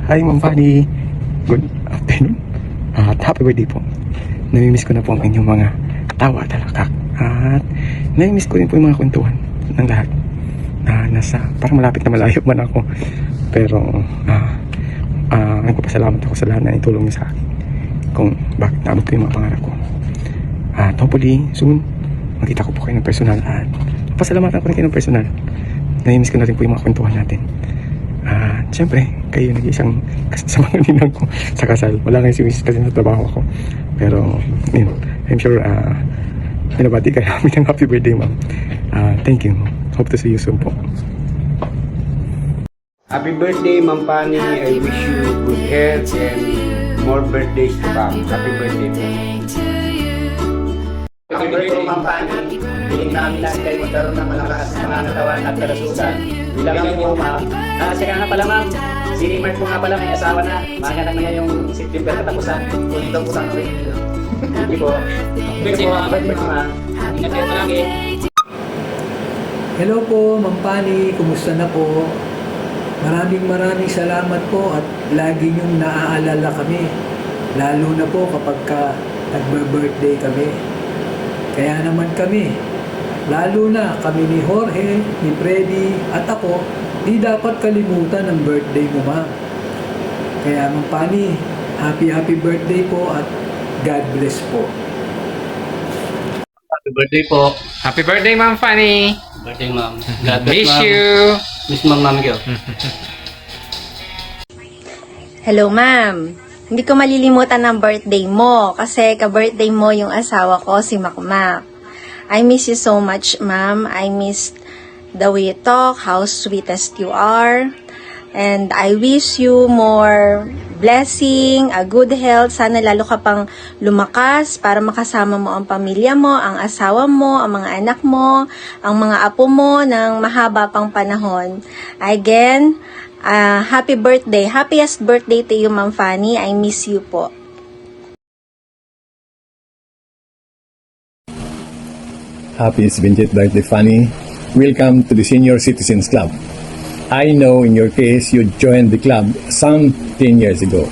Hi, Ma'am Fanny. Good afternoon. At happy birthday po. Namimiss ko na po ang inyong mga tawa, talakak. At namimiss ko rin po yung mga kwentuhan ng lahat. Parang malapit na malayo man ako. Pero, nagpapasalamat ako sa lahat na itulong niyo sa akin. Kung bakit naabot ko yung mga pangarap ko. At hopefully, soon, makita ko po kayo ng personal. At pasalamatan ko rin kayo ng personal. Namimiss ko na rin po yung mga kwentuhan natin. Siyempre, kayo nag-iisang sa mga ninang ko sa kasal. Wala kayo si Mrs. kasi sa trabaho ako. Pero, yun, I'm sure, pinabati kayo namin ng happy birthday, ma'am. Thank you. Hope to see you soon po. Happy birthday, Ma'am Fanny. I wish you good health and more birthdays to come. Happy birthday po. Happy birthday, Ma'am Fanny. Hiling namin lahat kayo magkaroon ng malakas na mga katawan at kalasugan. Bilang po, ma'am. Sika nga pala, ma'am. Si Mark po nga pala, may asawa na. Mahanap na niya yung September katapusan. Kung ito po sa akin. Hindi po. Birthday, ma'am. Ingat kayo palagi. Hello po, Ma'am Fanny. Kumusta na po? Maraming salamat po at lagi niyong naaalala kami. Lalo na po kapag nagbe-birthday kami. Kaya naman kami, lalo na kami ni Jorge, ni Freddy at ako, di dapat kalimutan ang birthday mo, ma'am. Kaya Ma'am Fanny, happy birthday po at God bless po. Happy birthday po. Happy birthday, Ma'am Fanny. Birthday, ma'am. God bless, Miss ma'am. you. Miss ma'am Gyo. Hello, ma'am. Hindi ko malilimutan ang birthday mo kasi ka-birthday mo yung asawa ko, si Makmak. I miss you so much, ma'am. I miss the way you talk, how sweetest you are. And I wish you more blessing, a good health. Sana lalo ka pang lumakas para makasama mo ang pamilya mo, ang asawa mo, ang mga anak mo, ang mga apo mo ng mahaba pang panahon. Again, happy birthday. Happiest birthday to you, Ma'am Fanny. I miss you po. Happy 70th birthday, Fanny. Welcome to the Senior Citizens Club. I know in your case you joined the club some 10 years ago.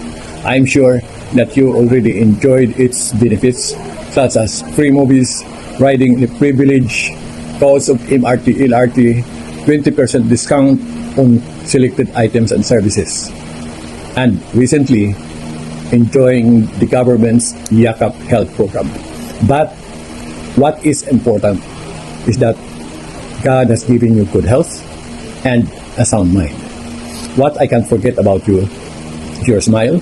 I'm sure that you already enjoyed its benefits such as free movies, riding the privilege, cost of MRT, LRT, 20% discount on selected items and services. And recently, enjoying the government's Yakap Health Program. But what is important is that God has given you good health and a sound mind. What I can forget about you is your smile,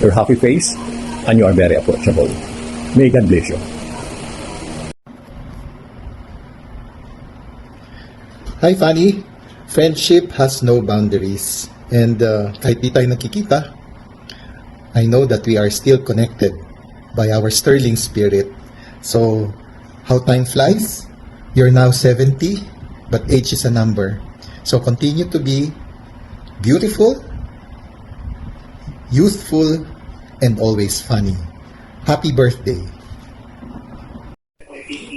your happy face, and you are very approachable. May God bless you. Hi, Fanny. Friendship has no boundaries. And kahit di tayo nakikita, I know that we are still connected by our sterling spirit. So, how time flies? You're now 70, but age is a number. So, continue to be beautiful, youthful, and always funny. Happy birthday!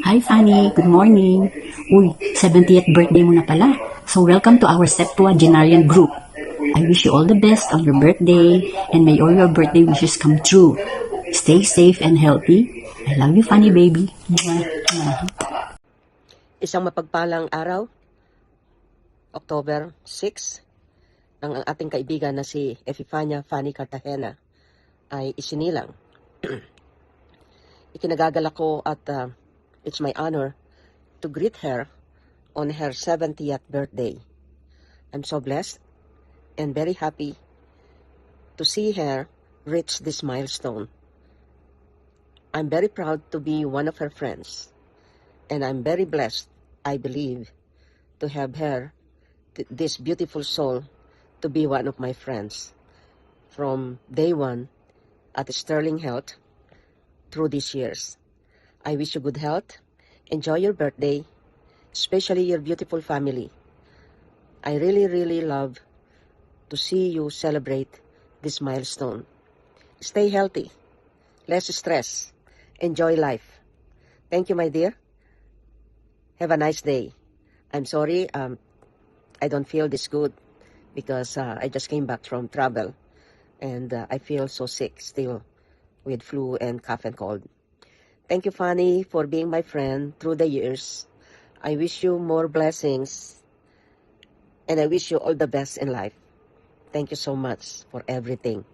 Hi Fanny, good morning. Uy, 70th birthday mo na pala. So welcome to our septuagenarian group. I wish you all the best on your birthday and may all your birthday wishes come true. Stay safe and healthy. I love you, Fanny baby. Isang mapagpalang araw, October 6, ang ating kaibigan na si Epifania Fanny Cartagena ay isinilang. Ikinagagalak ko at it's my honor to greet her on her 70th birthday. I'm so blessed and very happy to see her reach this milestone. I'm very proud to be one of her friends, and I'm very blessed, I believe, to have her, this beautiful soul, to be one of my friends from day one at Sterling Health through these years. I wish you good health. Enjoy your birthday, especially your beautiful family. I really love to see you celebrate this milestone. Stay healthy, less stress, enjoy life. Thank you, my dear. Have a nice day. I'm sorry, I don't feel this good because I just came back from travel and I feel so sick still with flu and cough and cold. Thank you, Fanny, for being my friend through the years. I wish you more blessings and I wish you all the best in life. Thank you so much for everything.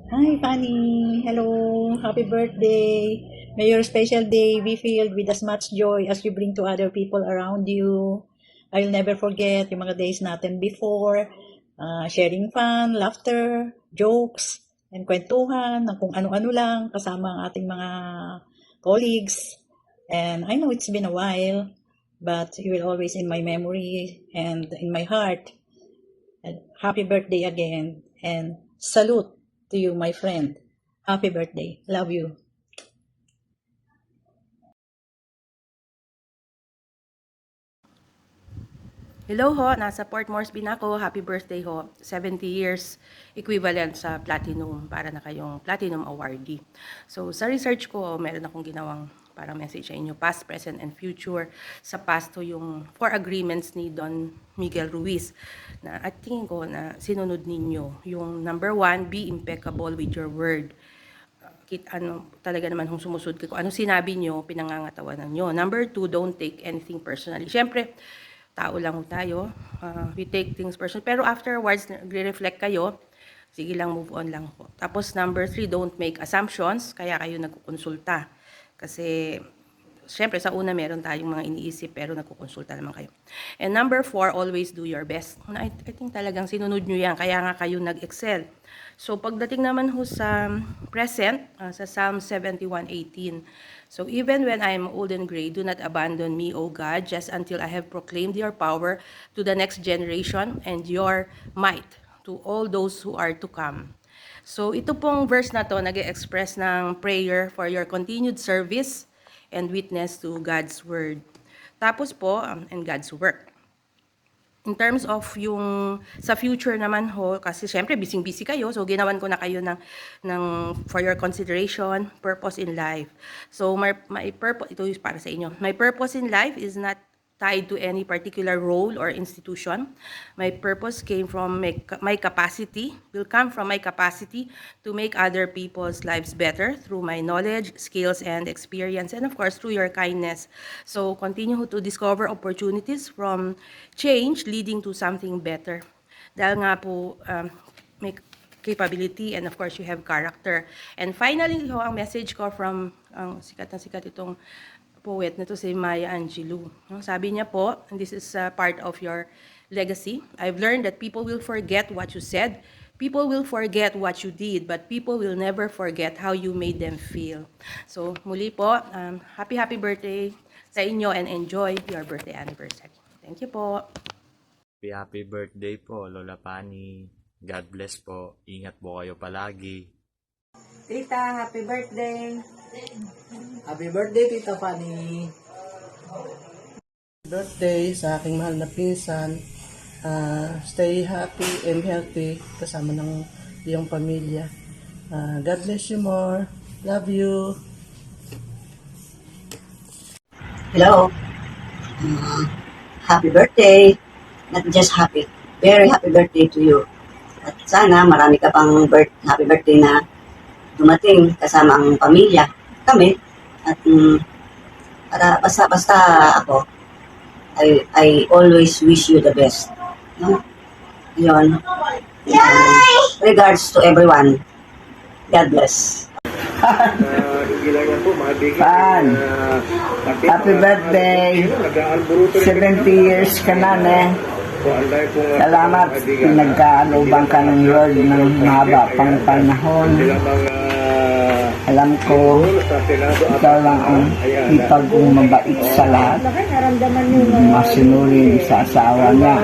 Hi, Fanny. Hello. Happy birthday. May your special day be filled with as much joy as you bring to other people around you. I'll never forget yung mga days natin before, sharing fun, laughter, jokes, and kwentuhan ng kung ano-ano lang kasama ang ating mga colleagues. And I know it's been a while, but you will always in my memory and in my heart. And happy birthday again, and salute to you, my friend. Happy birthday. Love you. Hello ho, nasa Port Moresby na ako. Happy birthday ho. 70 years equivalent sa platinum, para na kayong platinum awardee. So sa research ko, meron akong ginawang parang message sa inyo, past, present, and future. Sa past to yung 4 agreements ni Don Miguel Ruiz na at tingin ko na sinunod ninyo. Yung number 1, be impeccable with your word. Talaga naman kung sumusunod kayo. Kung ano sinabi nyo, pinangangatawanan nyo. Number 2, don't take anything personally. Siyempre, tao lang tayo. We take things personal. Pero afterwards, nagre-reflect kayo. Sige lang, move on lang po. Tapos number 3, don't make assumptions. Kaya kayo nagkukonsulta. Kasi, syempre, sa una meron tayong mga iniisip, pero nagkukonsulta naman kayo. And number 4, always do your best. I think talagang sinunod nyo yan. Kaya nga kayo nag-excel. So, pagdating naman ho sa present, sa Psalm 71:18. So, even when I am old and gray, do not abandon me, O God, just until I have proclaimed your power to the next generation and your might to all those who are to come. So, ito pong verse na to, nag-express ng prayer for your continued service and witness to God's word. Tapos po, and God's work. In terms of yung sa future naman ho, kasi syempre busy-busy kayo, so ginawan ko na kayo ng for your consideration, purpose in life. So my purpose, ito is para sa inyo. My purpose in life is not tied to any particular role or institution. My purpose came from my capacity, will come from my capacity to make other people's lives better through my knowledge, skills, and experience, and of course, through your kindness. So, continue to discover opportunities from change leading to something better. Dahil nga po, may capability and of course, you have character. And finally, ho, ang message ko from sikat na sikat itong poet na to si Maya Angelou. Sabi niya po, and this is part of your legacy, I've learned that people will forget what you said, people will forget what you did, but people will never forget how you made them feel. So muli po, happy birthday sa inyo and enjoy your birthday anniversary. Thank you po. Happy birthday po, Lola Pani. God bless po. Ingat po kayo palagi. Tita, happy birthday. Happy birthday, Tita Fanny. Birthday sa aking mahal na pinsan. Stay happy and healthy kasama ng iyong pamilya. God bless you more. Love you. Hello. Happy birthday. Not just happy. Very happy birthday to you. At sana marami ka pang happy birthday na dumating kasama ang pamilya, kami, at para basta ako, I always wish you the best. No? Yun. Regards to everyone. God bless. Pan, happy birthday. 70 years ka na, ne? Salamat, pinagkaalubang ka ng Lord ng mahaba pang panahon. Alam ko, ikaw lang ang ipag mabait sa lahat. Masinurin sa asawa niya.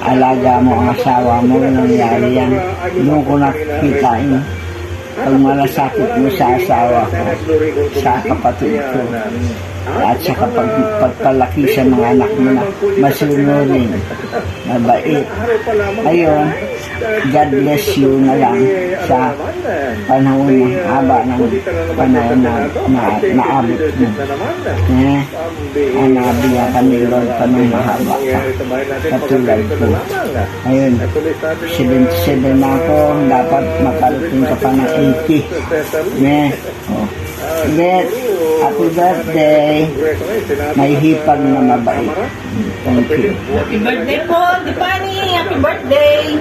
Alaga mo ang asawa mo, nangyari yan. Doon ko nakikita yun. Pag malasakit mo sa asawa ko, sa kapatid ko, at saka pagpalaki sa mga anak mo na masunurin, mabait. Ayun, God bless you na lang sa panahon ng haba ng panahon na naabot mo. Nabiya ka ni Lord pa ng mahaba ka. Katulad ko. Ayun, 77 na ako, dapat makarating ka pa ng 80. Ulit, happy birthday. May hipag na mabait. Thank you. Happy birthday po, Tiffany! Happy birthday!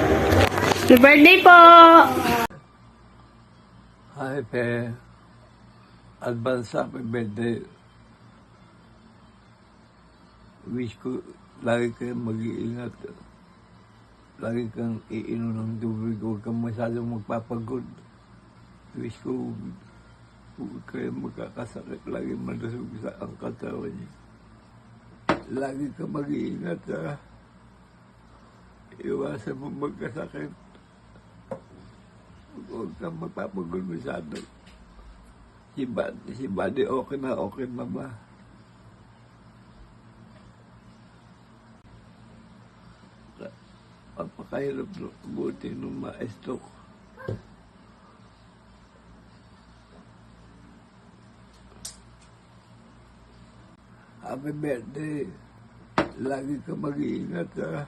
Happy birthday po! Hi, Pe. Advance happy birthday. Wish ko lagi kang mag-iingat. Lagi kang iinom ng tubig. Huwag kang masyadong magpapagod. Wish ko huwag kayo magkakasakit. Lagi malusog sa ang katawan niya. Lagi kang mag-iingat, ha. Iwasan mo magkasakit. Huwag kang magpapagod masyado. Si Buddy okay na ba? Pagpakahirap buti nung ma-stroke. Happy birthday. Lagi ka mag-iingat, ha.